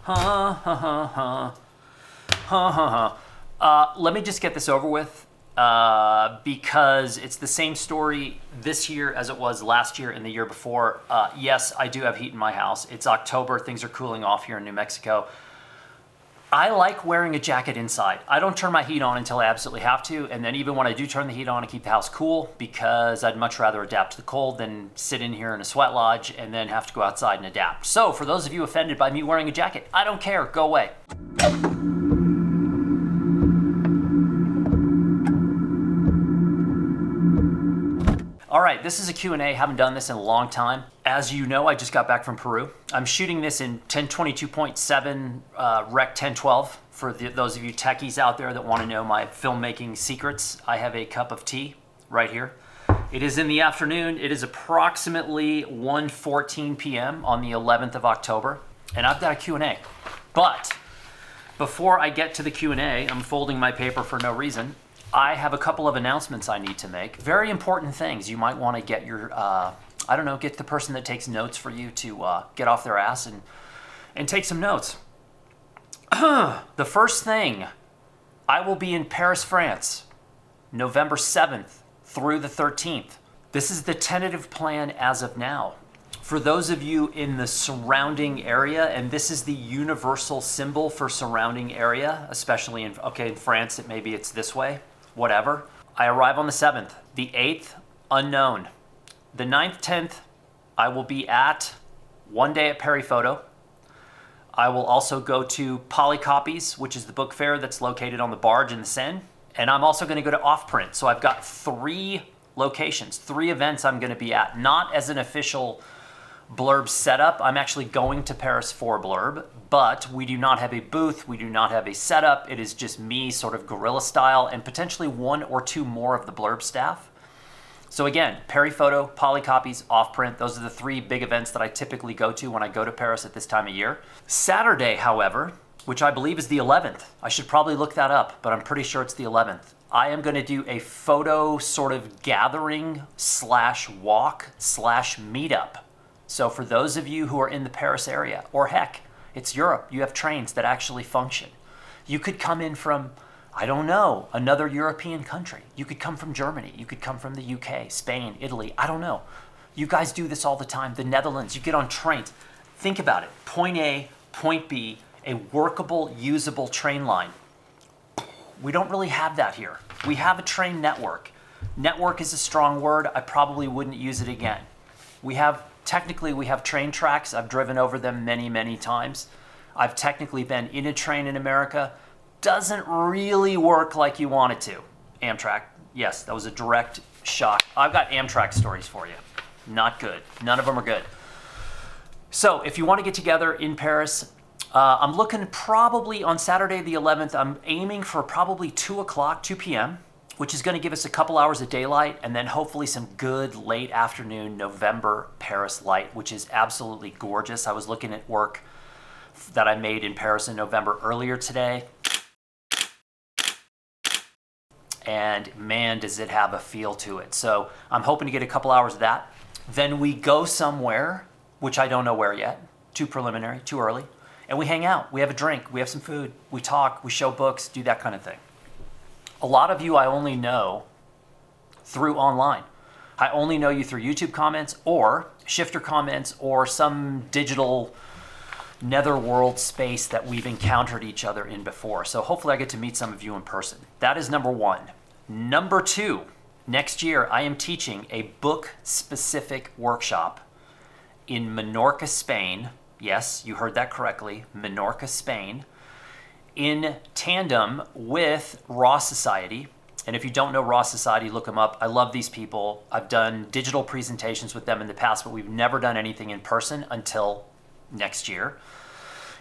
Ha ha ha ha. Ha ha ha. Let me just get this over with because it's the same story this year as it was last year and the year before. Yes, I do have heat in my house. It's October. Things are cooling off here in New Mexico. I like wearing a jacket inside. I don't turn my heat on until I absolutely have to, and then even when I do turn the heat on, I keep the house cool because I'd much rather adapt to the cold than sit in here in a sweat lodge and then have to go outside and adapt. So for those of you offended by me wearing a jacket, I don't care, go away. All right, this is a Q&A. Haven't done this in a long time. As you know, I just got back from Peru. I'm shooting this in 1022.7 Rec 1012 for those of you techies out there that want to know my filmmaking secrets. I have a cup of tea right here. It is in the afternoon. It is approximately 1:14 p.m. on the 11th of October, and I've got a Q&A. But before I get to the Q&A, I'm folding my paper for no reason. I have a couple of announcements I need to make. Very important things. You might want to get your, get the person that takes notes for you to get off their ass and take some notes. The first thing, I will be in Paris, France, November 7th through the 13th. This is the tentative plan as of now. For those of you in the surrounding area, and this is the universal symbol for surrounding area, especially in France, maybe it's this way. Whatever. I arrive on the 7th. The 8th, unknown. The 9th, 10th, I will be at one day at Perry Photo. I will also go to Polycopies, which is the book fair that's located on the barge in the Seine. And I'm also going to go to Offprint. So I've got 3 locations, 3 events I'm going to be at. Not as an official Blurb setup. I'm actually going to Paris for Blurb, but we do not have a booth. We do not have a setup. It is just me sort of guerrilla style and potentially 1 or 2 more of the Blurb staff. So again, Perry Photo, Polycopies, Offprint, those are the 3 big events that I typically go to when I go to Paris at this time of year. Saturday, however, which I believe is the 11th, I should probably look that up, but I'm pretty sure it's the 11th. I am going to do a photo sort of gathering / walk / meetup. So for those of you who are in the Paris area, or heck, it's Europe, you have trains that actually function. You could come in from, I don't know, another European country. You could come from Germany. You could come from the UK, Spain, Italy. I don't know. You guys do this all the time. The Netherlands, you get on trains. Think about it. Point A, point B, a workable, usable train line. We don't really have that here. We have a train network. Network is a strong word. I probably wouldn't use it again. Technically, we have train tracks. I've driven over them many, many times. I've technically been in a train in America. Doesn't really work like you want it to. Amtrak, yes, that was a direct shot. I've got Amtrak stories for you. Not good. None of them are good. So if you want to get together in Paris, I'm looking probably on Saturday the 11th. I'm aiming for probably 2 p.m., which is going to give us a couple hours of daylight and then hopefully some good late afternoon November Paris light, which is absolutely gorgeous. I was looking at work that I made in Paris in November earlier today. And man, does it have a feel to it. So I'm hoping to get a couple hours of that. Then we go somewhere, which I don't know where yet. Too preliminary, too early. And we hang out. We have a drink. We have some food. We talk. We show books. Do that kind of thing. A lot of you I only know through online. I only know you through YouTube comments or shifter comments or some digital netherworld space that we've encountered each other in before. So hopefully I get to meet some of you in person. That is number 1. Number 2, next year I am teaching a book-specific workshop in Menorca, Spain. Yes, you heard that correctly, Menorca, Spain. In tandem with Raw Society. And if you don't know Raw Society, look them up. I love these people. I've done digital presentations with them in the past, but we've never done anything in person until next year.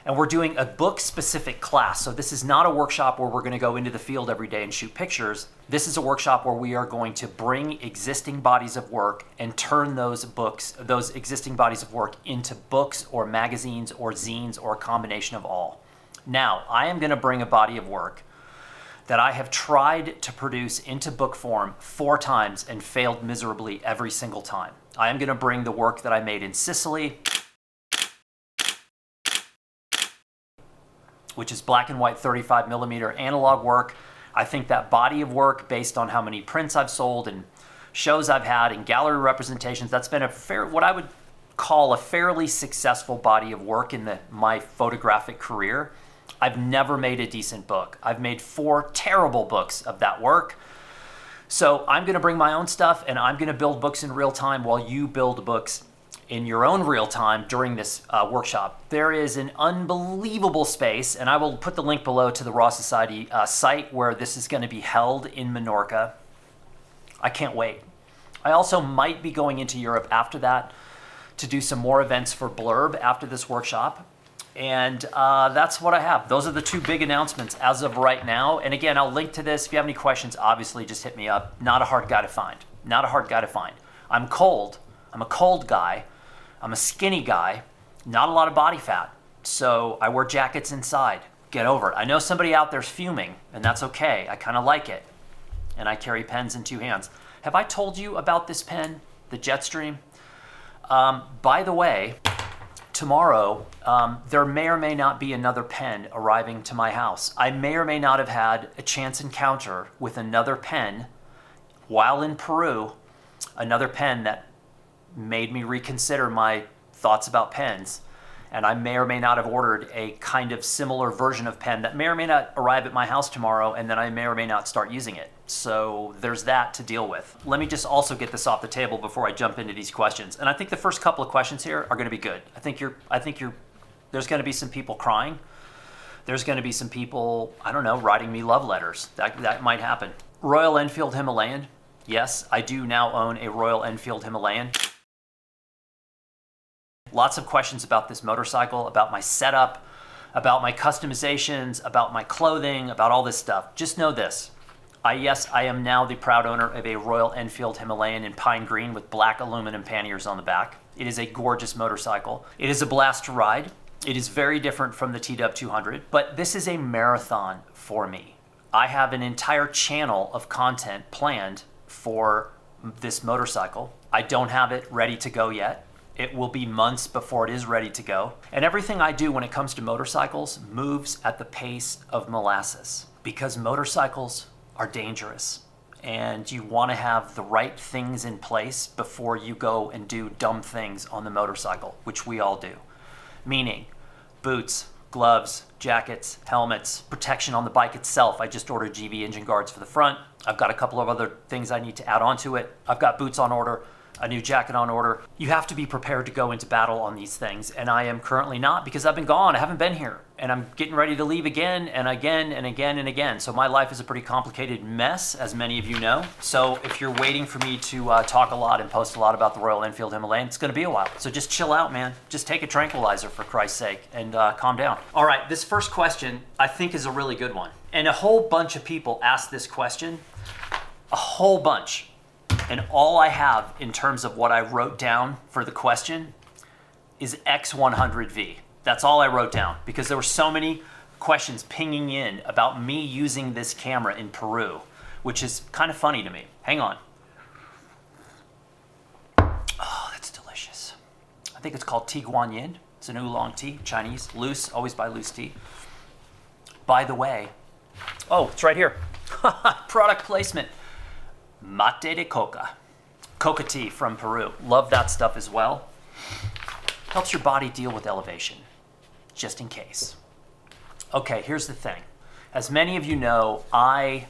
And we're doing a book-specific class. So this is not a workshop where we're going to go into the field every day and shoot pictures. This is a workshop where we are going to bring existing bodies of work and turn those existing bodies of work into books or magazines or zines or a combination of all. Now, I am going to bring a body of work that I have tried to produce into book form 4 times and failed miserably every single time. I am going to bring the work that I made in Sicily which is black and white 35 millimeter analog work. I think that body of work, based on how many prints I've sold and shows I've had and gallery representations, that's been what I would call a fairly successful body of work in my photographic career. I've never made a decent book. I've made 4 terrible books of that work. So I'm going to bring my own stuff, and I'm going to build books in real time while you build books in your own real time during this workshop. There is an unbelievable space, and I will put the link below to the Raw Society site where this is going to be held in Minorca. I can't wait. I also might be going into Europe after that to do some more events for Blurb after this workshop. And that's what I have. Those are the 2 big announcements as of right now. And again, I'll link to this. If you have any questions, obviously just hit me up. Not a hard guy to find. Not a hard guy to find. I'm cold. I'm a cold guy. I'm a skinny guy. Not a lot of body fat. So I wear jackets inside. Get over it. I know somebody out there's fuming, and that's okay. I kind of like it. And I carry pens in 2 hands. Have I told you about this pen, the Jetstream? By the way, tomorrow, there may or may not be another pen arriving to my house. I may or may not have had a chance encounter with another pen while in Peru, another pen that made me reconsider my thoughts about pens. And I may or may not have ordered a kind of similar version of pen that may or may not arrive at my house tomorrow, and then I may or may not start using it. So there's that to deal with. Let me just also get this off the table before I jump into these questions. And I think the first couple of questions here are going to be good. There's going to be some people crying. There's going to be some people, I don't know, writing me love letters. That might happen. Royal Enfield Himalayan. Yes, I do now own a Royal Enfield Himalayan. Lots of questions about this motorcycle, about my setup, about my customizations, about my clothing, about all this stuff. Just know this. Yes, I am now the proud owner of a Royal Enfield Himalayan in pine green with black aluminum panniers on the back. It is a gorgeous motorcycle. It is a blast to ride. It is very different from the TW200, but this is a marathon for me. I have an entire channel of content planned for this motorcycle. I don't have it ready to go yet. It will be months before it is ready to go. And everything I do when it comes to motorcycles moves at the pace of molasses, because motorcycles are dangerous and you want to have the right things in place before you go and do dumb things on the motorcycle, which we all do. Meaning boots, gloves, jackets, helmets, protection on the bike itself. I just ordered GV engine guards for the front. I've got a couple of other things I need to add on to it. I've got boots on order, a new jacket on order. You have to be prepared to go into battle on these things, and I am currently not, because I've been gone. I haven't been here, and I'm getting ready to leave again and again and again and again. So my life is a pretty complicated mess, as many of you know. So if you're waiting for me to talk a lot and post a lot about the Royal Enfield Himalayan, it's going to be a while. So just chill out, man. Just take a tranquilizer, for Christ's sake, and calm down. All right, this first question I think is a really good one, and a whole bunch of people asked this question, a whole bunch. And all I have in terms of what I wrote down for the question is X100V. That's all I wrote down, because there were so many questions pinging in about me using this camera in Peru, which is kind of funny to me. Hang on. Oh, that's delicious. I think it's called Tea Guan Yin. It's an oolong tea, Chinese, loose, always buy loose tea. By the way, oh, it's right here. Product placement. Mate de coca. Coca tea from Peru. Love that stuff as well. Helps your body deal with elevation, just in case. Okay, here's the thing. As many of you know, I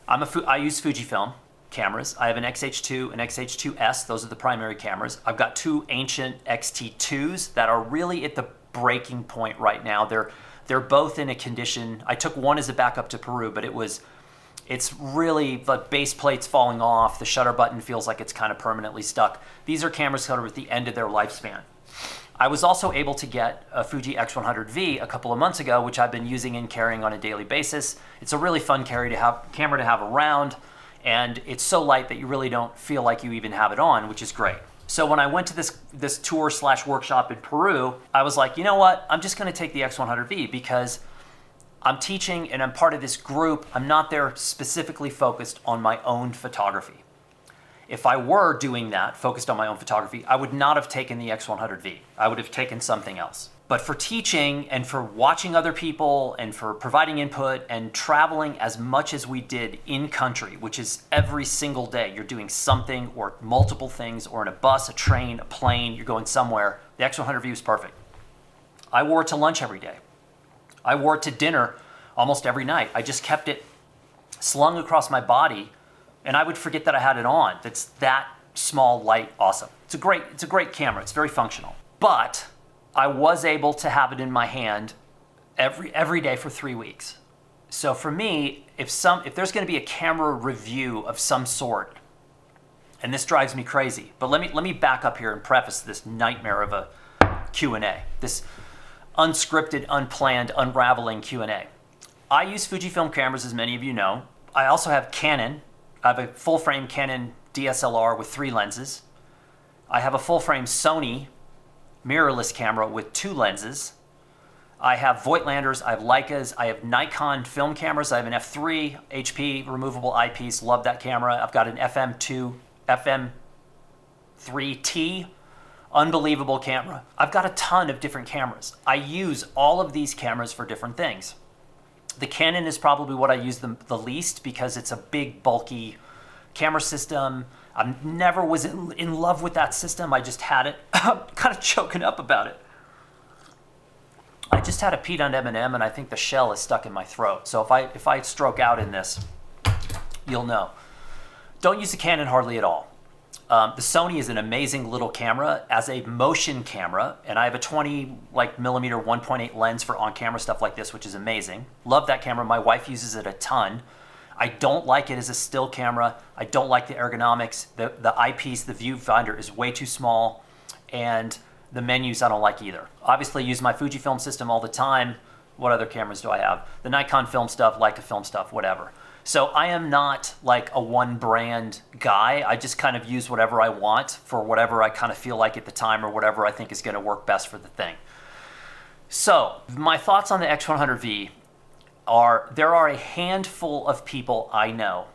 use Fujifilm cameras. I have an XH2 and XH2S. Those are the primary cameras. I've got 2 ancient XT2s that are really at the breaking point right now. They're both in a condition. I took one as a backup to Peru, but it's really, the base plate's falling off. The shutter button feels like it's kind of permanently stuck. These are cameras that are at the end of their lifespan. I was also able to get a Fuji X100V a couple of months ago, which I've been using and carrying on a daily basis. It's a really fun camera to have around, and it's so light that you really don't feel like you even have it on, which is great. So when I went to this tour/workshop in Peru, I was like, you know what? I'm just going to take the X100V, because I'm teaching and I'm part of this group. I'm not there specifically focused on my own photography. If I were doing that, focused on my own photography, I would not have taken the X100V. I would have taken something else. But for teaching and for watching other people and for providing input and traveling as much as we did in country, which is every single day, you're doing something or multiple things, or in a bus, a train, a plane, you're going somewhere, the X100V is perfect. I wore it to lunch every day. I wore it to dinner almost every night. I just kept it slung across my body, and I would forget that I had it on. It's that small, light, awesome. It's a great camera. It's very functional. But I was able to have it in my hand every day for 3 weeks. So for me, if there's going to be a camera review of some sort, and this drives me crazy, but let me back up here and preface this nightmare of a Q&A, this unscripted, unplanned, unraveling Q&A. I use Fujifilm cameras, as many of you know. I also have Canon. I have a full-frame Canon DSLR with 3 lenses. I have a full-frame Sony mirrorless camera with 2 lenses. I have Voigtlanders, I have Leicas, I have Nikon film cameras. I have an f3 HP removable eyepiece, love that camera. I've got an FM3T, unbelievable camera. I've got a ton of different cameras. I use all of these cameras for different things. The Canon is probably what I use the least because it's a big, bulky camera system. I never was in love with that system. I just had it. I'm kind of choking up about it. I just had a peanut on M&M, and I think the shell is stuck in my throat. So if I stroke out in this, you'll know. Don't use the Canon hardly at all. The Sony is an amazing little camera as a motion camera, and I have a 20 millimeter 1.8 lens for on-camera stuff like this, which is amazing. Love that camera. My wife uses it a ton. I don't like it as a still camera. I don't like the ergonomics. The eyepiece, the viewfinder is way too small, and the menus I don't like either. Obviously, I use my Fujifilm system all the time. What other cameras do I have? The Nikon film stuff, Leica film stuff, whatever. So I am not like a one brand guy. I just kind of use whatever I want for whatever I kind of feel like at the time or whatever I think is going to work best for the thing. So my thoughts on the X100V are there are a handful of people I know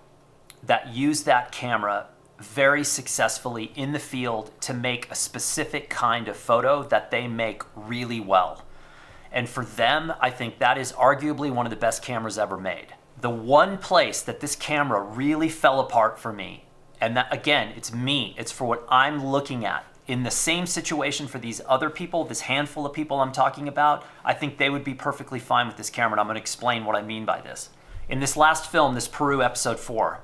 that use that camera very successfully in the field to make a specific kind of photo that they make really well. And for them, I think that is arguably one of the best cameras ever made. The one place that this camera really fell apart for me, and that again, it's me, it's for what I'm looking at. In the same situation for these other people, this handful of people I'm talking about, I think they would be perfectly fine with this camera, and I'm going to explain what I mean by this. In this last film, this Peru episode 4,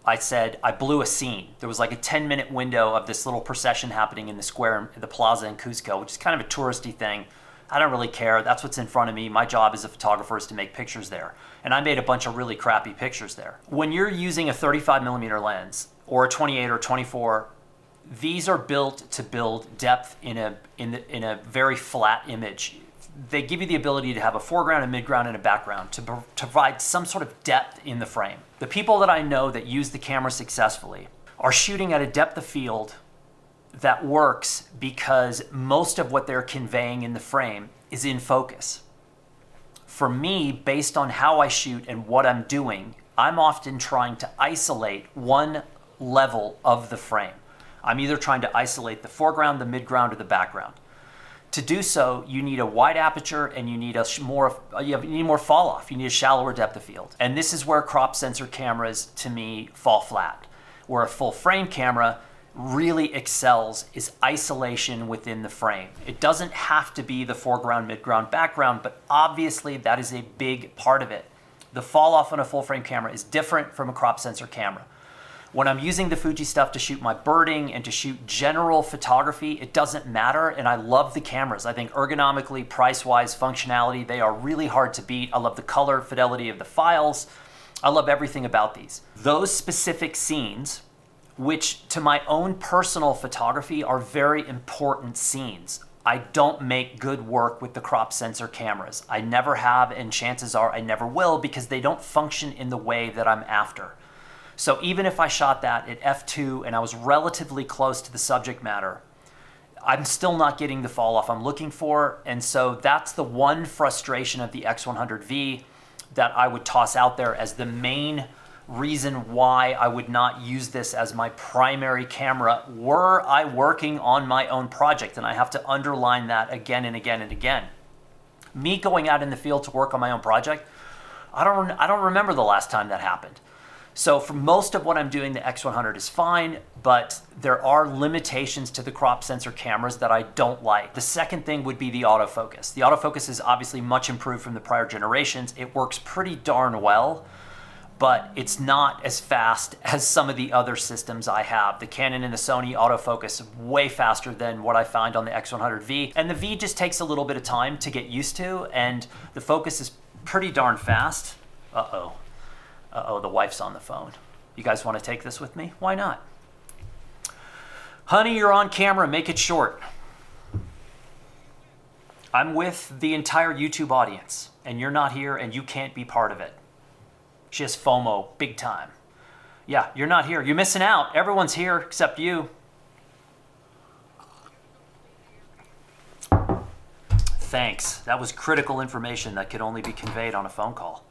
I said I blew a scene. There was like a 10-minute window of this little procession happening in the square, the plaza in Cusco, which is kind of a touristy thing. I don't really care. That's what's in front of me. My job as a photographer is to make pictures there. And I made a bunch of really crappy pictures there. When you're using a 35 millimeter lens or a 28 or 24, these are built to build depth in a very flat image. They give you the ability to have a foreground, a midground, and a background to provide some sort of depth in the frame. The people that I know that use the camera successfully are shooting at a depth of field that works because most of what they're conveying in the frame is in focus. For me, based on how I shoot and what I'm doing, I'm often trying to isolate one level of the frame. I'm either trying to isolate the foreground, the midground, or the background. To do so, you need a wide aperture and you need more fall off. You need a shallower depth of field. And this is where crop sensor cameras, to me, fall flat. Where a full frame camera really excels is isolation within the frame. It doesn't have to be the foreground, midground, background, but obviously that is a big part of it. The fall off on a full frame camera is different from a crop sensor camera. When I'm using the Fuji stuff to shoot my birding and to shoot general photography, it doesn't matter, and I love the cameras. I think ergonomically, price-wise, functionality, they are really hard to beat. I love the color, fidelity of the files. I love everything about these. Those specific scenes, which to my own personal photography are very important scenes. I don't make good work with the crop sensor cameras. I never have, and chances are I never will, because they don't function in the way that I'm after. So even if I shot that at f2 and I was relatively close to the subject matter, I'm still not getting the fall off I'm looking for. And so that's the one frustration of the X100V that I would toss out there as the main reason why I would not use this as my primary camera were I working on my own project. And I have to underline that again and again and again. Me going out in the field to work on my own project, I don't remember the last time that happened. So for most of what I'm doing, the X100 is fine, but there are limitations to the crop sensor cameras that I don't like. The second thing would be the autofocus. The autofocus is obviously much improved from the prior generations. It works pretty darn well, but it's not as fast as some of the other systems I have. The Canon and the Sony autofocus way faster than what I find on the X100V. And the V just takes a little bit of time to get used to, and the focus is pretty darn fast. Uh-oh, the wife's on the phone. You guys want to take this with me? Why not? Honey, you're on camera, make it short. I'm with the entire YouTube audience, and you're not here, and you can't be part of it. She has FOMO, big time. Yeah, you're not here. You're missing out. Everyone's here except you. Thanks. That was critical information that could only be conveyed on a phone call.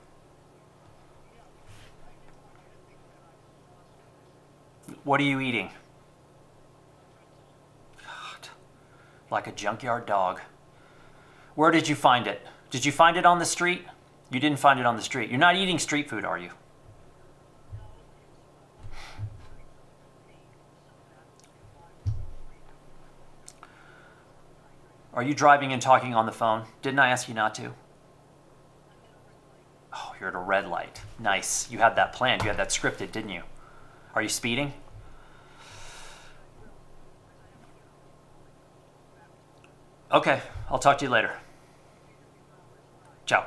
What are you eating? God, like a junkyard dog. Where did you find it? Did you find it on the street? You didn't find it on the street. You're not eating street food, are you? Are you driving and talking on the phone? Didn't I ask you not to? Oh, you're at a red light. Nice. You had that planned. You had that scripted, didn't you? Are you speeding? Okay, I'll talk to you later. Ciao.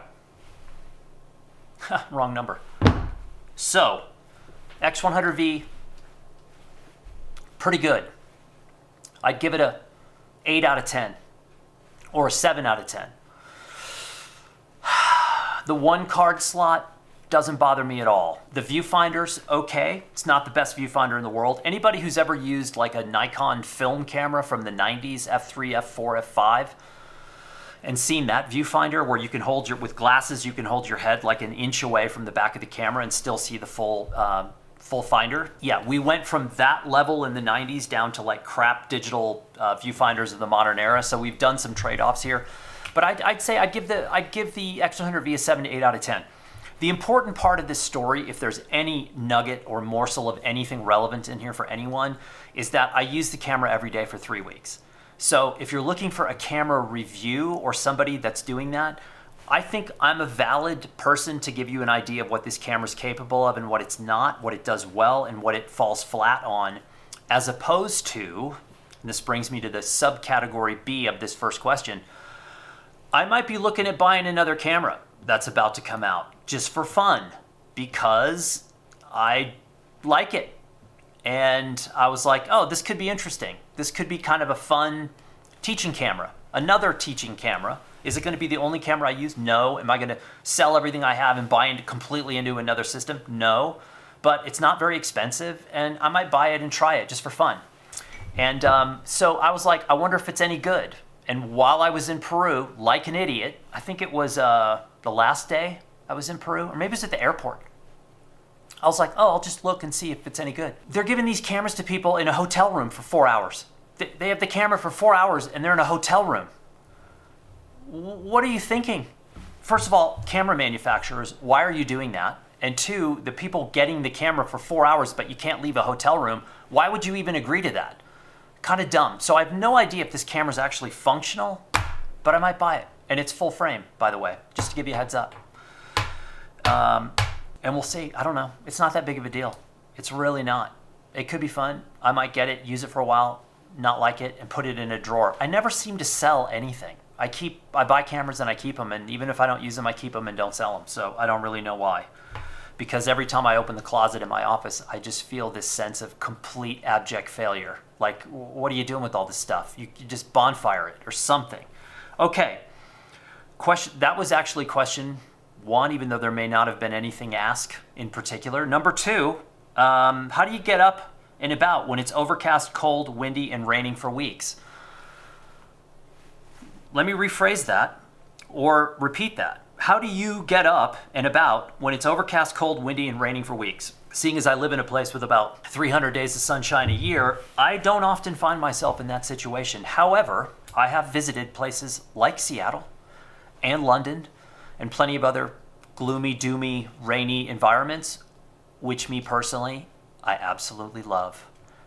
Wrong number. So, X100V, pretty good. I'd give it a 8 out of 10 or a 7 out of 10. The one card slot doesn't bother me at all. The viewfinder's okay. It's not the best viewfinder in the world. Anybody who's ever used like a Nikon film camera from the 90s, F3, F4, F5, and seen that viewfinder where you can hold with glasses, you can hold your head like an inch away from the back of the camera and still see the full finder. Yeah, we went from that level in the 90s down to like crap digital viewfinders of the modern era. So we've done some trade-offs here. But I'd say I'd give the X100V a 7 to 8 out of 10. The important part of this story, if there's any nugget or morsel of anything relevant in here for anyone, is that I use the camera every day for 3 weeks. So if you're looking for a camera review or somebody that's doing that, I think I'm a valid person to give you an idea of what this camera's capable of and what it's not, what it does well and what it falls flat on, as opposed to, and this brings me to the subcategory B of this first question, I might be looking at buying another camera that's about to come out just for fun because I like it. And I was like, oh, this could be interesting. This could be kind of a fun teaching camera. Another teaching camera. Is it going to be the only camera I use? No. Am I going to sell everything I have and buy completely into another system? No. But it's not very expensive, and I might buy it and try it just for fun. And so I was like, I wonder if it's any good. And while I was in Peru, like an idiot, I think it was the last day I was in Peru, or maybe it was at the airport. I was like, oh, I'll just look and see if it's any good. They're giving these cameras to people in a hotel room for 4 hours. They have the camera for 4 hours and they're in a hotel room. What are you thinking? First of all, camera manufacturers, why are you doing that? And two, the people getting the camera for 4 hours but you can't leave a hotel room, why would you even agree to that? Kind of dumb. So I have no idea if this camera is actually functional, but I might buy it. And it's full frame, by the way, just to give you a heads up. And we'll see. I don't know. It's not that big of a deal. It's really not. It could be fun. I might get it, use it for a while, not like it, and put it in a drawer. I never seem to sell anything. I buy cameras and I keep them, and even if I don't use them, I keep them and don't sell them. So I don't really know why. Because every time I open the closet in my office, I just feel this sense of complete abject failure. Like, what are you doing with all this stuff? You just bonfire it or something. Okay. That was actually question one, even though there may not have been anything asked in particular. Number two, how do you get up and about when it's overcast, cold, windy, and raining for weeks? Let me rephrase that or repeat that. How do you get up and about when it's overcast, cold, windy, and raining for weeks? Seeing as I live in a place with about 300 days of sunshine a year, I don't often find myself in that situation. However, I have visited places like Seattle and London and plenty of other gloomy, doomy, rainy environments, which me personally, I absolutely love.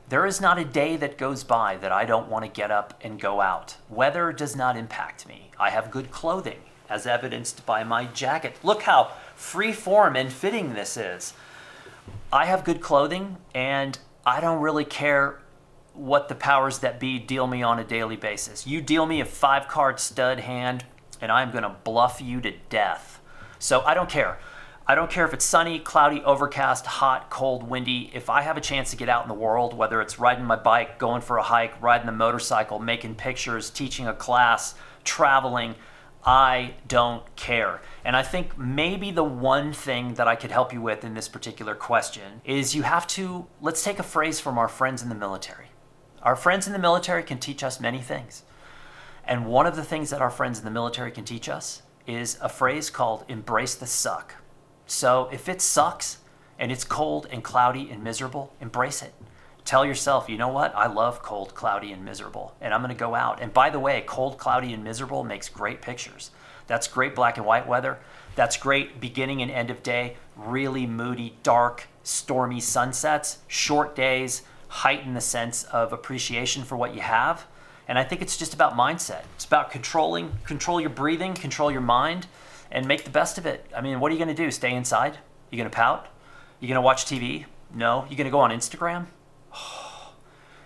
There is not a day that goes by that I don't want to get up and go out. Weather does not impact me. I have good clothing, as evidenced by my jacket. Look how free form and fitting this is. I have good clothing, and I don't really care what the powers that be deal me on a daily basis. You deal me a 5-card stud hand, and I'm going to bluff you to death. So I don't care. I don't care if it's sunny, cloudy, overcast, hot, cold, windy. If I have a chance to get out in the world, whether it's riding my bike, going for a hike, riding a motorcycle, making pictures, teaching a class, traveling, I don't care. And I think maybe the one thing that I could help you with in this particular question is you have to, let's take a phrase from our friends in the military. Our friends in the military can teach us many things. And one of the things that our friends in the military can teach us is a phrase called embrace the suck. So if it sucks and it's cold and cloudy and miserable, embrace it. Tell yourself, you know what? I love cold, cloudy, and miserable, and I'm going to go out. And by the way, cold, cloudy, and miserable makes great pictures. That's great black and white weather. That's great beginning and end of day, really moody, dark, stormy sunsets, short days, heighten the sense of appreciation for what you have. And I think it's just about mindset. It's about control your breathing, control your mind, and make the best of it. I mean, what are you going to do? Stay inside? You going to pout? You going to watch TV? No. You going to go on Instagram?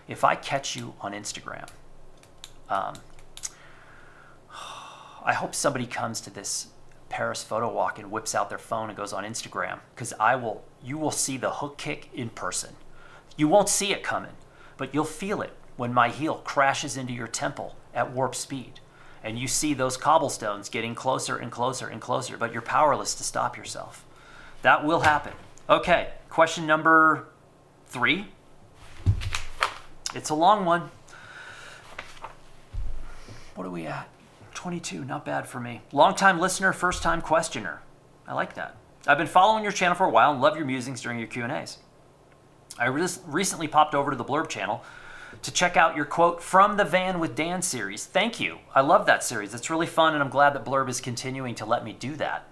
If I catch you on Instagram, I hope somebody comes to this Paris photo walk and whips out their phone and goes on Instagram, because you will see the hook kick in person. You won't see it coming, but you'll feel it when my heel crashes into your temple at warp speed. And you see those cobblestones getting closer and closer and closer, but you're powerless to stop yourself. That will happen. Okay, question number 3. It's a long one. What are we at? 22, not bad for me. Long-time listener, first-time questioner. I like that. I've been following your channel for a while and love your musings during your Q&As. I recently popped over to the Blurb channel to check out your quote from the Van with Dan series. Thank you. I love that series. It's really fun, and I'm glad that Blurb is continuing to let me do that.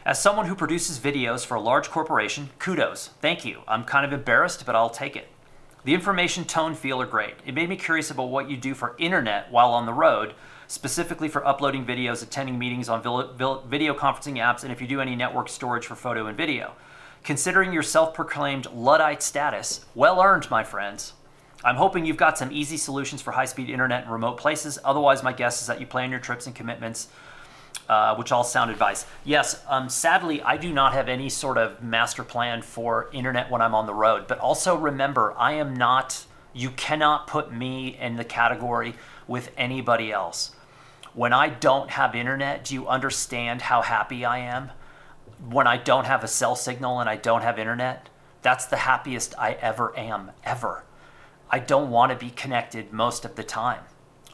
As someone who produces videos for a large corporation, kudos. Thank you. I'm kind of embarrassed, but I'll take it. The information, tone, feel are great. It made me curious about what you do for internet while on the road, specifically for uploading videos, attending meetings on video conferencing apps, and if you do any network storage for photo and video. Considering your self-proclaimed Luddite status, well earned, my friends. I'm hoping you've got some easy solutions for high-speed internet in remote places. Otherwise, my guess is that you plan your trips and commitments, which all sound advice. Yes, sadly, I do not have any sort of master plan for internet when I'm on the road. But also remember, you cannot put me in the category with anybody else. When I don't have internet, do you understand how happy I am? When I don't have a cell signal and I don't have internet, that's the happiest I ever am, ever. I don't want to be connected most of the time.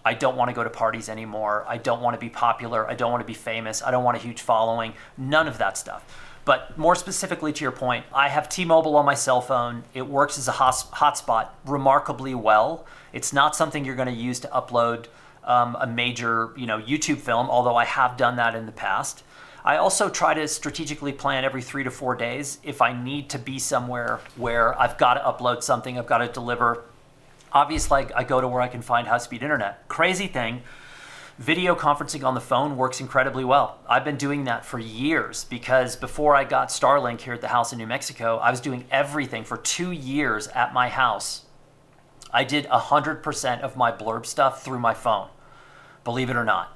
I don't want to go to parties anymore. I don't want to be popular. I don't want to be famous. I don't want a huge following. None of that stuff. But more specifically to your point, I have T-Mobile on my cell phone. It works as a hotspot remarkably well. It's not something you're going to use to upload a major, YouTube film, although I have done that in the past. I also try to strategically plan every 3 to 4 days if I need to be somewhere where I've got to upload something, I've got to deliver. Obviously, I go to where I can find high-speed internet. Crazy thing, video conferencing on the phone works incredibly well. I've been doing that for years because before I got Starlink here at the house in New Mexico, I was doing everything for 2 years at my house. I did 100% of my Blurb stuff through my phone, believe it or not.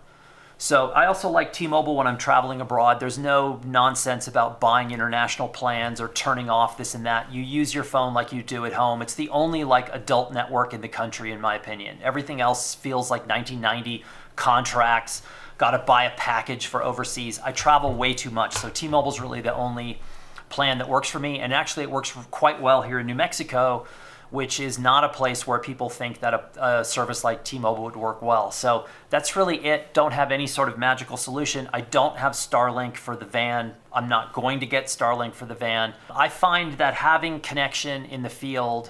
So I also like T-Mobile when I'm traveling abroad. There's no nonsense about buying international plans or turning off this and that. You use your phone like you do at home. It's the only adult network in the country, in my opinion. Everything else feels like 1990 contracts. Got to buy a package for overseas. I travel way too much, so T-Mobile's really the only plan that works for me. And actually, it works quite well here in New Mexico, which is not a place where people think that a service like T-Mobile would work well. So that's really it. Don't have any sort of magical solution. I don't have Starlink for the van. I'm not going to get Starlink for the van. I find that having connection in the field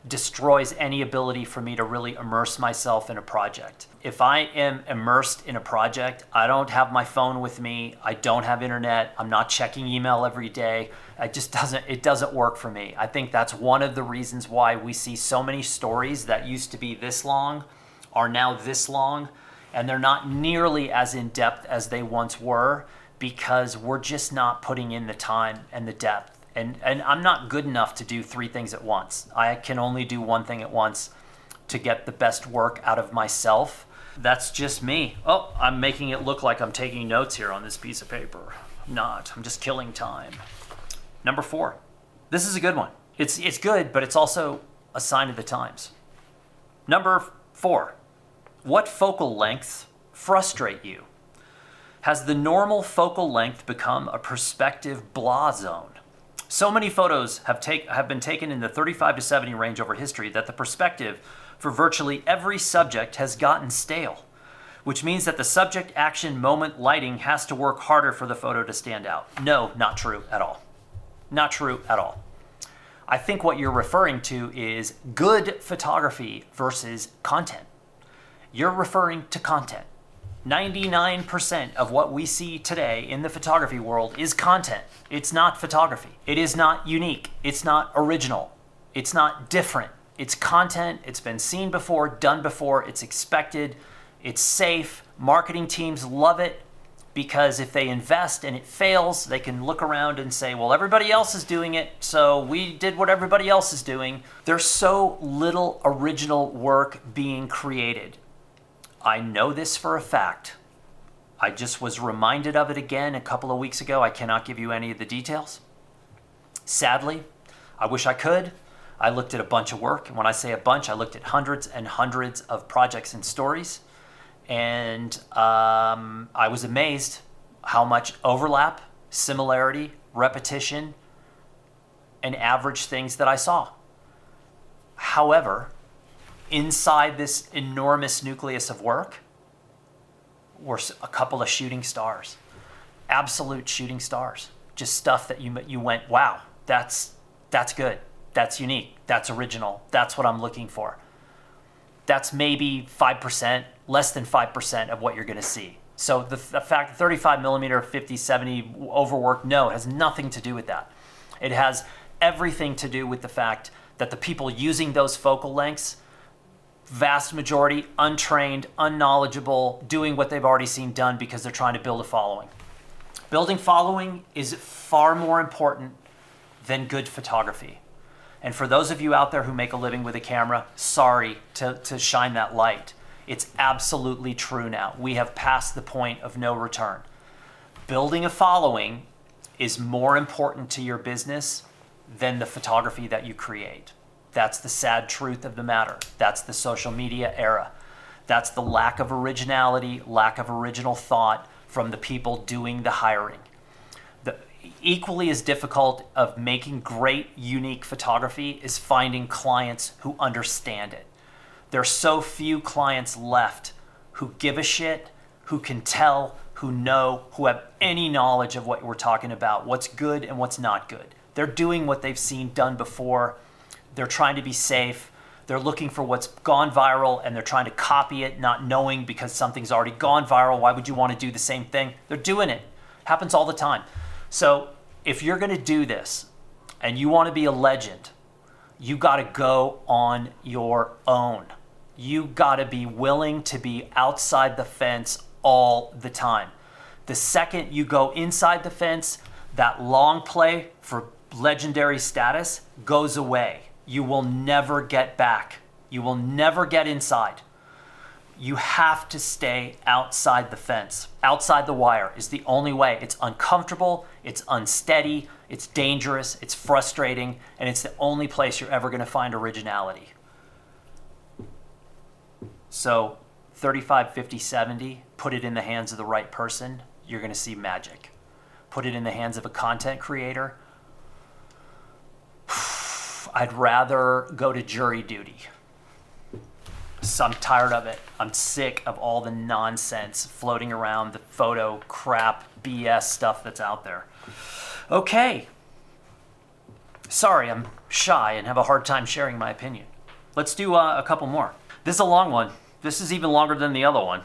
destroys any ability for me to really immerse myself in a project. If I am immersed in a project, I don't have my phone with me, I don't have internet, I'm not checking email every day. It doesn't work for me. I think that's one of the reasons why we see so many stories that used to be this long are now this long, and they're not nearly as in depth as they once were because we're just not putting in the time and the depth. And I'm not good enough to do 3 things at once. I can only do 1 thing at once to get the best work out of myself. That's just me. Oh, I'm making it look like I'm taking notes here on this piece of paper. I'm not. I'm just killing time. Number 4. This is a good one. It's good, but it's also a sign of the times. Number 4. What focal lengths frustrate you? Has the normal focal length become a perspective blah zone? So many photos have been taken in the 35 to 70 range over history that the perspective for virtually every subject has gotten stale, which means that the subject action moment lighting has to work harder for the photo to stand out. No, not true at all. Not true at all. I think what you're referring to is good photography versus content. You're referring to content. 99% of what we see today in the photography world is content. It's not photography. It is not unique. It's not original. It's not different. It's content. It's been seen before, done before. It's expected. It's safe. Marketing teams love it because if they invest and it fails, they can look around and say, well, everybody else is doing it, so we did what everybody else is doing. There's so little original work being created. I know this for a fact. I just was reminded of it again a couple of weeks ago. I cannot give you any of the details. Sadly, I wish I could. I looked at a bunch of work. And when I say a bunch, I looked at hundreds and hundreds of projects and stories. And I was amazed how much overlap, similarity, repetition, and average things that I saw. However, inside this enormous nucleus of work were a couple of shooting stars, absolute shooting stars, just stuff that you went, wow, that's good, that's unique, that's original, that's what I'm looking for. That's maybe 5%, less than 5% of what you're going to see. So the fact 35 millimeter, 50, 70 overwork, no, it has nothing to do with that. It has everything to do with the fact that the people using those focal lengths, vast majority, untrained, unknowledgeable, doing what they've already seen done because they're trying to build a following. Building following is far more important than good photography. And for those of you out there who make a living with a camera, sorry to shine that light. It's absolutely true now. We have passed the point of no return. Building a following is more important to your business than the photography that you create. That's the sad truth of the matter. That's the social media era. That's the lack of originality, lack of original thought from the people doing the hiring. The equally as difficult of making great, unique photography is finding clients who understand it. There are so few clients left who give a shit, who can tell, who know, who have any knowledge of what we're talking about, what's good and what's not good. They're doing what they've seen done before. They're trying to be safe. They're looking for what's gone viral and they're trying to copy it, not knowing because something's already gone viral. Why would you want to do the same thing? They're doing it. Happens all the time. So if you're going to do this and you want to be a legend, you got to go on your own. You got to be willing to be outside the fence all the time. The second you go inside the fence, that long play for legendary status goes away. You will never get back. You will never get inside. You have to stay outside the fence. Outside the wire is the only way. It's uncomfortable, it's unsteady, it's dangerous, it's frustrating, and it's the only place you're ever going to find originality. So 35, 50, 70, put it in the hands of the right person, you're going to see magic. Put it in the hands of a content creator. I'd rather go to jury duty. So I'm tired of it. I'm sick of all the nonsense floating around, the photo crap, BS stuff that's out there. Okay. Sorry, I'm shy and have a hard time sharing my opinion. Let's do a couple more. This is a long one. This is even longer than the other one.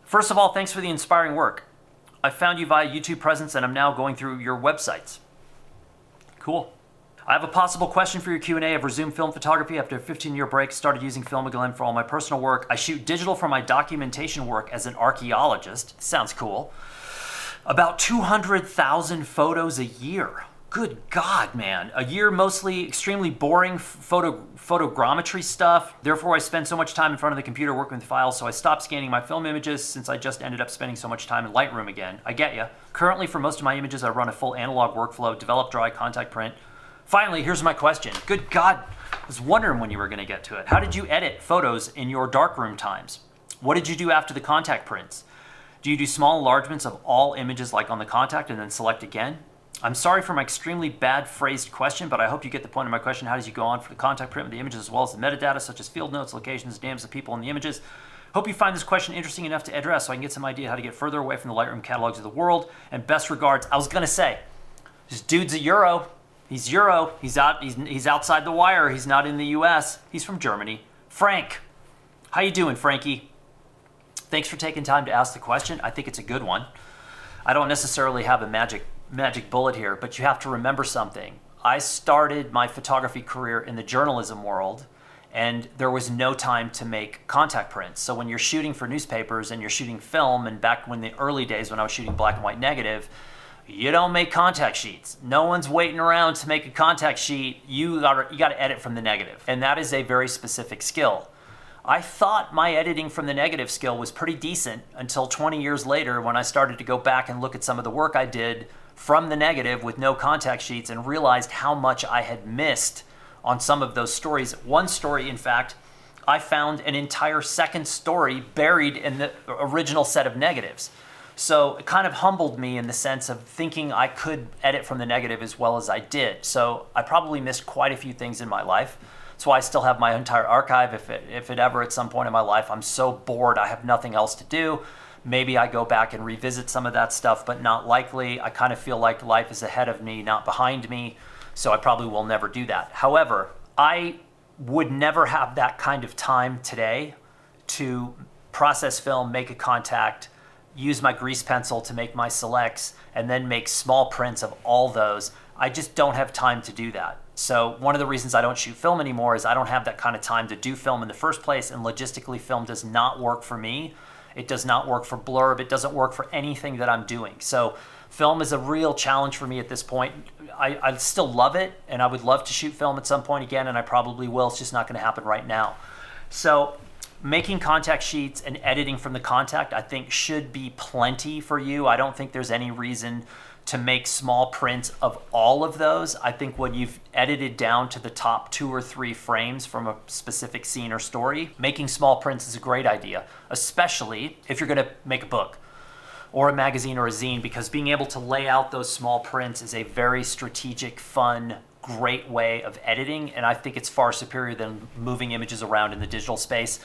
First of all, thanks for the inspiring work. I found you via YouTube presence and I'm now going through your websites. Cool. I have a possible question for your Q&A. I've resumed film photography after a 15-year break, started using film again for all my personal work. I shoot digital for my documentation work as an archaeologist. Sounds cool. About 200,000 photos a year. Good God, man. A year mostly extremely boring photogrammetry stuff. Therefore, I spend so much time in front of the computer working with files, so I stopped scanning my film images since I just ended up spending so much time in Lightroom again. I get ya. Currently, for most of my images, I run a full analog workflow, develop, dry, contact, print. Finally, here's my question. Good God, I was wondering when you were going to get to it. How did you edit photos in your darkroom times? What did you do after the contact prints? Do you do small enlargements of all images like on the contact and then select again? I'm sorry for my extremely bad phrased question, but I hope you get the point of my question. How does you go on for the contact print with the images as well as the metadata such as field notes, locations, names of people in the images? Hope you find this question interesting enough to address so I can get some idea how to get further away from the Lightroom catalogs of the world. And best regards. I was going to say, this dude's a Euro. He's Euro. He's outside the wire. He's not in the US. He's from Germany. Frank. How you doing, Frankie? Thanks for taking time to ask the question. I think it's a good one. I don't necessarily have a magic bullet here, but you have to remember something. I started my photography career in the journalism world, and there was no time to make contact prints. So when you're shooting for newspapers and you're shooting film, and back when the early days when I was shooting black and white negative, you don't make contact sheets. No one's waiting around to make a contact sheet. You gotta edit from the negative, and that is a very specific skill. I thought my editing from the negative skill was pretty decent until 20 years later when I started to go back and look at some of the work I did from the negative with no contact sheets and realized how much I had missed on some of those stories. One story, in fact, I found an entire second story buried in the original set of negatives. So it kind of humbled me in the sense of thinking I could edit from the negative as well as I did. So I probably missed quite a few things in my life. That's why I still have my entire archive. If it ever at some point in my life I'm so bored I have nothing else to do, maybe I go back and revisit some of that stuff, but not likely. I kind of feel like life is ahead of me, not behind me, so I probably will never do that. However, I would never have that kind of time today to process film, make a contact, use my grease pencil to make my selects, and then make small prints of all those. I just don't have time to do that. So one of the reasons I don't shoot film anymore is I don't have that kind of time to do film in the first place, and logistically film does not work for me. It does not work for Blurb. It doesn't work for anything that I'm doing. So film is a real challenge for me at this point. I still love it, and I would love to shoot film at some point again, and I probably will. It's just not going to happen right now. So making contact sheets and editing from the contact, I think, should be plenty for you. I don't think there's any reason to make small prints of all of those. I think when you've edited down to the top 2 or 3 frames from a specific scene or story, making small prints is a great idea, especially if you're gonna make a book or a magazine or a zine, because being able to lay out those small prints is a very strategic, fun, great way of editing, and I think it's far superior than moving images around in the digital space.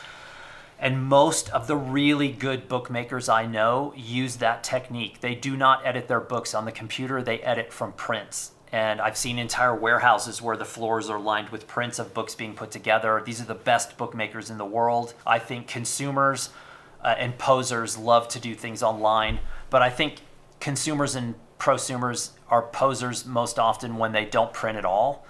And most of the really good bookmakers I know use that technique. They do not edit their books on the computer, they edit from prints. And I've seen entire warehouses where the floors are lined with prints of books being put together. These are the best bookmakers in the world. I think consumers and posers love to do things online, but I think consumers and prosumers are posers most often when they don't print at all.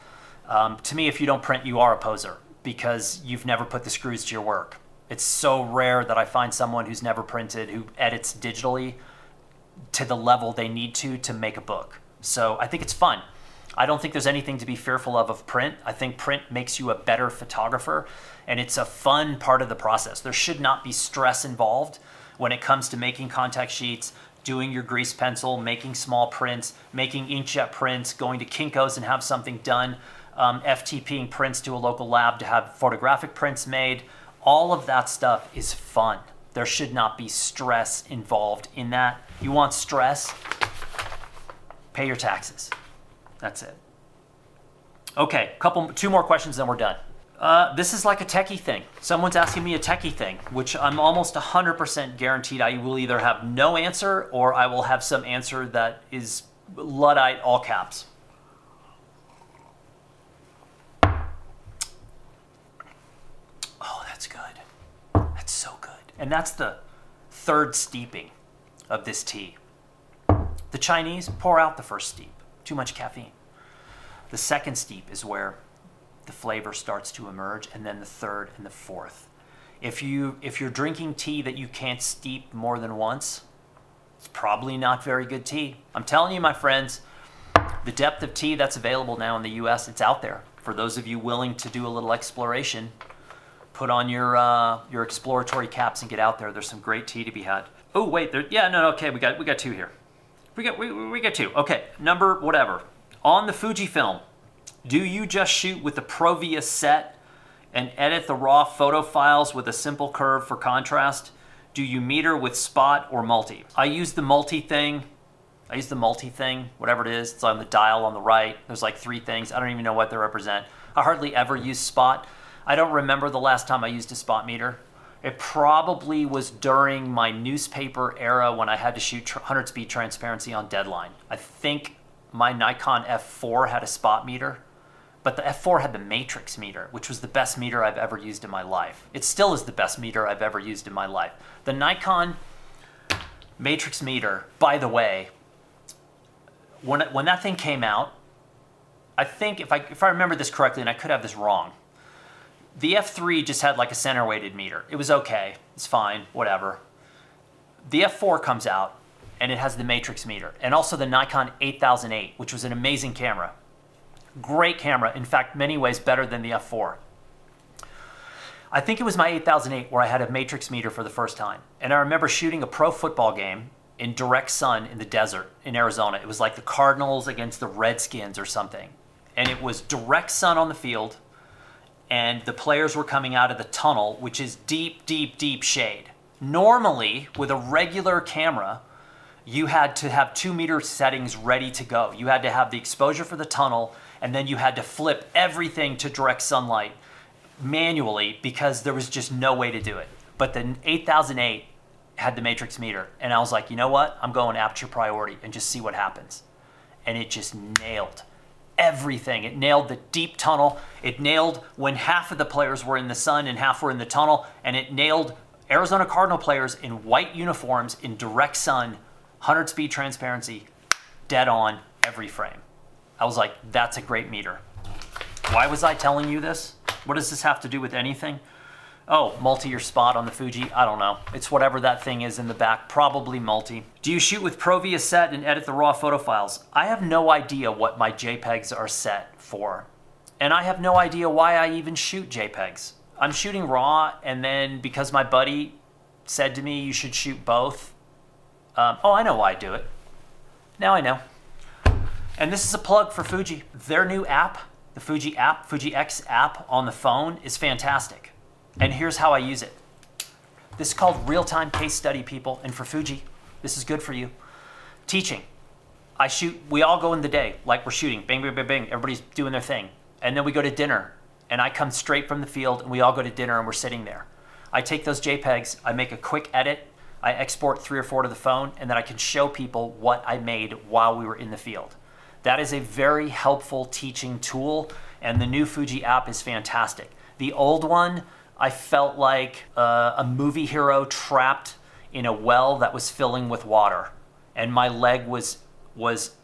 To me, if you don't print, you are a poser because you've never put the screws to your work. It's so rare that I find someone who's never printed, who edits digitally to the level they need to make a book. So I think it's fun. I don't think there's anything to be fearful of print. I think print makes you a better photographer, and it's a fun part of the process. There should not be stress involved when it comes to making contact sheets, doing your grease pencil, making small prints, making inkjet prints, going to Kinko's and have something done, FTPing prints to a local lab to have photographic prints made. All of that stuff is fun. There should not be stress involved in that. You want stress? Pay your taxes. That's it. Okay, two more questions, then we're done. This is like a techie thing. Someone's asking me a techie thing, which I'm almost 100% guaranteed I will either have no answer or I will have some answer that is Luddite, all caps. Oh, that's good. That's so good. And that's the third steeping of this tea. The Chinese pour out the first steep. Too much caffeine. The second steep is where the flavor starts to emerge, and then the third and the fourth. If you're drinking tea that you can't steep more than once, it's probably not very good tea. I'm telling you, my friends, the depth of tea that's available now in the US, it's out there. For those of you willing to do a little exploration, put on your exploratory caps and get out there. There's some great tea to be had. Oh wait, okay, we got two here. We got two. Okay, number whatever. On the Fujifilm, do you just shoot with the Provia set and edit the raw photo files with a simple curve for contrast? Do you meter with spot or multi? I use the multi thing, whatever it is. It's on the dial on the right. There's like three things. I don't even know what they represent. I hardly ever use spot. I don't remember the last time I used a spot meter. It probably was during my newspaper era when I had to shoot 100 speed transparency on deadline. I think my Nikon F4 had a spot meter, but the F4 had the matrix meter, which was the best meter I've ever used in my life. It still is the best meter I've ever used in my life. The Nikon matrix meter, by the way, when that thing came out, I think if I remember this correctly, and I could have this wrong, the F3 just had like a center weighted meter. It was okay, it's fine, whatever. The F4 comes out and it has the matrix meter, and also the Nikon 8008, which was an amazing camera. Great camera, in fact, many ways better than the F4. I think it was my 8008 where I had a matrix meter for the first time. And I remember shooting a pro football game in direct sun in the desert in Arizona. It was like the Cardinals against the Redskins or something. And it was direct sun on the field, and the players were coming out of the tunnel, which is deep, deep, deep shade. Normally, with a regular camera, you had to have 2 meter settings ready to go. You had to have the exposure for the tunnel, and then you had to flip everything to direct sunlight manually because there was just no way to do it. But the 8008 had the matrix meter, and I was like, you know what? I'm going aperture priority and just see what happens. And it just nailed everything. It nailed the deep tunnel. It nailed when half of the players were in the sun and half were in the tunnel, and it nailed Arizona Cardinal players in white uniforms in direct sun, 100 speed transparency, dead on every frame. I was like, that's a great meter. Why was I telling you this? What does this have to do with anything? Oh, multi or spot on the Fuji? I don't know. It's whatever that thing is in the back, probably multi. Do you shoot with Provia set and edit the raw photo files? I have no idea what my JPEGs are set for. And I have no idea why I even shoot JPEGs. I'm shooting raw, and then because my buddy said to me you should shoot both, oh, I know why I do it. Now I know. And this is a plug for Fuji. Their new app, the Fuji app, Fuji X app on the phone is fantastic. And here's how I use it. This is called real-time case study, people. And for Fuji, this is good for you. Teaching. We all go in the day, like we're shooting, bang, bang, bang, bang. Everybody's doing their thing. And then we go to dinner. And I come straight from the field, and we all go to dinner, and we're sitting there. I take those JPEGs, I make a quick edit, I export 3 or 4 to the phone, and then I can show people what I made while we were in the field. That is a very helpful teaching tool, and the new Fuji app is fantastic. The old one, I felt like a movie hero trapped in a well that was filling with water, and my leg was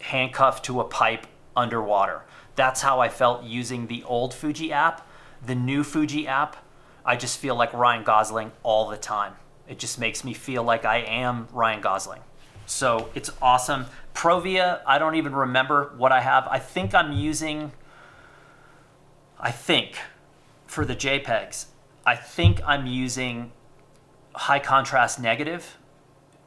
handcuffed to a pipe underwater. That's how I felt using the old Fuji app. The new Fuji app, I just feel like Ryan Gosling all the time. It just makes me feel like I am Ryan Gosling. So it's awesome. Provia, I don't even remember what I have. I think for the JPEGs, I'm using high contrast negative.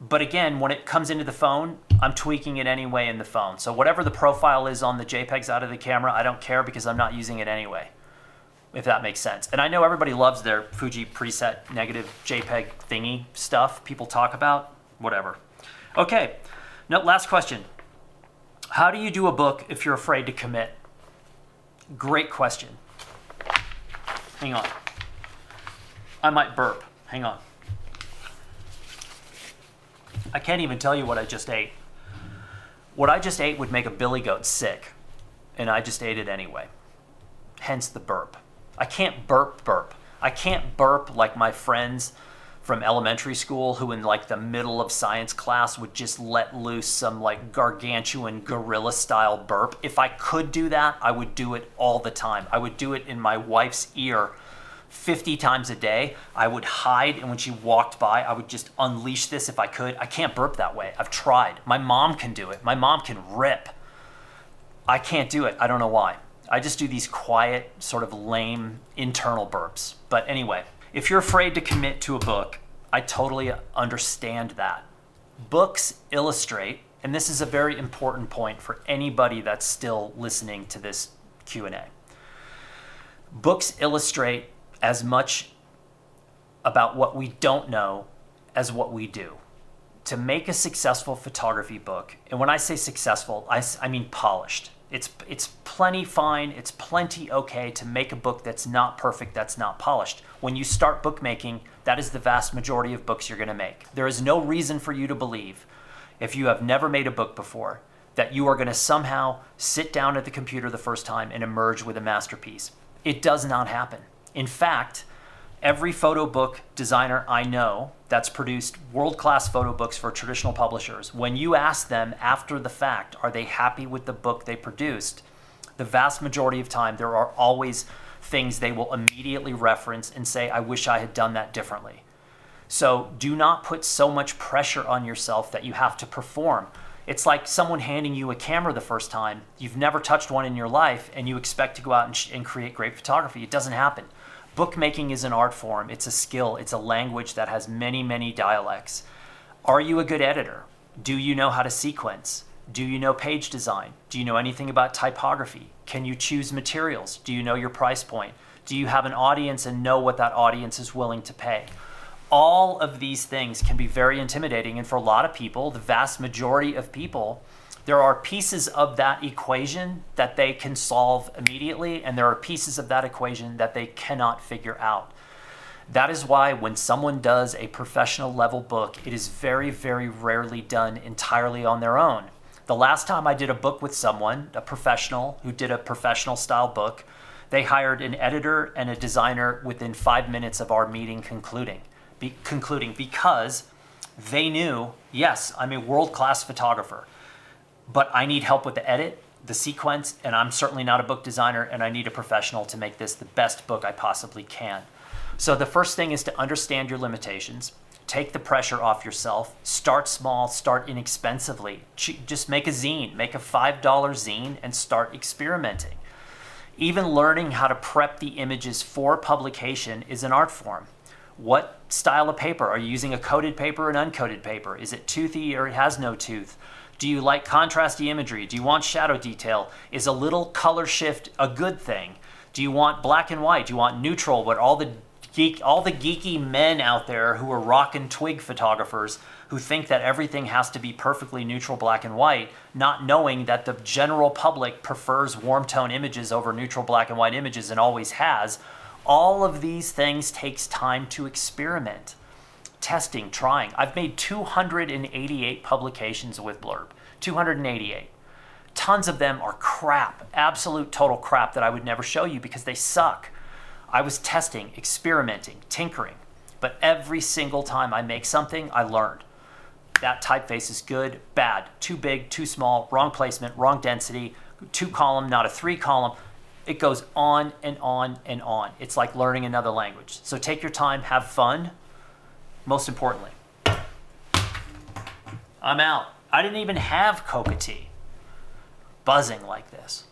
But again, when it comes into the phone, I'm tweaking it anyway in the phone. So whatever the profile is on the JPEGs out of the camera, I don't care because I'm not using it anyway, if that makes sense. And I know everybody loves their Fuji preset negative JPEG thingy stuff people talk about, whatever. Okay, now last question. How do you do a book if you're afraid to commit? Great question. Hang on. I might burp. Hang on. I can't even tell you what I just ate. What I just ate would make a billy goat sick, and I just ate it anyway. Hence the burp. I can't burp. I can't burp like my friends from elementary school who in like the middle of science class would just let loose some like gargantuan gorilla style burp. If I could do that, I would do it all the time. I would do it in my wife's ear 50 times a day. I would hide, and when she walked by, I would just unleash this if I could. I can't burp that way. I've tried. My mom can do it. My mom can rip. I can't do it. I don't know why. I just do these quiet, sort of lame internal burps. But anyway, if you're afraid to commit to a book, I totally understand that. Books illustrate, and this is a very important point for anybody that's still listening to this Q&A. Books illustrate as much about what we don't know as what we do. To make a successful photography book, and when I say successful, I mean polished. It's plenty fine, it's plenty okay to make a book that's not perfect, that's not polished. When you start bookmaking, that is the vast majority of books you're gonna make. There is no reason for you to believe, if you have never made a book before, that you are gonna somehow sit down at the computer the first time and emerge with a masterpiece. It does not happen. In fact, every photo book designer I know that's produced world-class photo books for traditional publishers, when you ask them after the fact, are they happy with the book they produced, the vast majority of time there are always things they will immediately reference and say, I wish I had done that differently. So do not put so much pressure on yourself that you have to perform. It's like someone handing you a camera the first time. You've never touched one in your life and you expect to go out and create great photography. It doesn't happen. Bookmaking is an art form, it's a skill, it's a language that has many, many dialects. Are you a good editor? Do you know how to sequence? Do you know page design? Do you know anything about typography? Can you choose materials? Do you know your price point? Do you have an audience and know what that audience is willing to pay? All of these things can be very intimidating, and for a lot of people, the vast majority of people, there are pieces of that equation that they can solve immediately, and there are pieces of that equation that they cannot figure out. That is why when someone does a professional level book, it is very, very rarely done entirely on their own. The last time I did a book with someone, a professional who did a professional style book, they hired an editor and a designer within 5 minutes of our meeting concluding because they knew, yes, I'm a world-class photographer, but I need help with the edit, the sequence, and I'm certainly not a book designer, and I need a professional to make this the best book I possibly can. So the first thing is to understand your limitations, take the pressure off yourself, start small, start inexpensively. Just make a zine, make a $5 zine and start experimenting. Even learning how to prep the images for publication is an art form. What style of paper? Are you using a coated paper or an uncoated paper? Is it toothy or it has no tooth? Do you like contrasty imagery? Do you want shadow detail? Is a little color shift a good thing? Do you want black and white? Do you want neutral? What all the geeky men out there who are rock and twig photographers who think that everything has to be perfectly neutral black and white, not knowing that the general public prefers warm tone images over neutral black and white images and always has. All of these things takes time to experiment. Testing, trying. I've made 288 publications with Blurb. 288. Tons of them are crap, absolute total crap that I would never show you because they suck. I was testing, experimenting, tinkering, but every single time I make something, I learned. That typeface is good, bad, too big, too small, wrong placement, wrong density, 2-column, not a 3-column. It goes on and on and on. It's like learning another language. So take your time, have fun. Most importantly, I'm out. I didn't even have coca tea. Buzzing like this.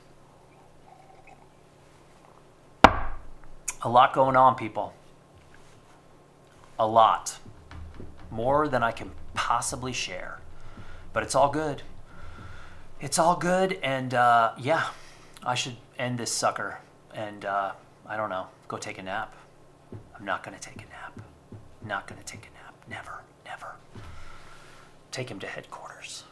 A lot going on, people. A lot. More than I can possibly share. But it's all good. It's all good, and yeah, I should end this sucker and, I don't know, go take a nap. I'm not going to take a nap. Not going to take a nap. Never, never. Take him to headquarters.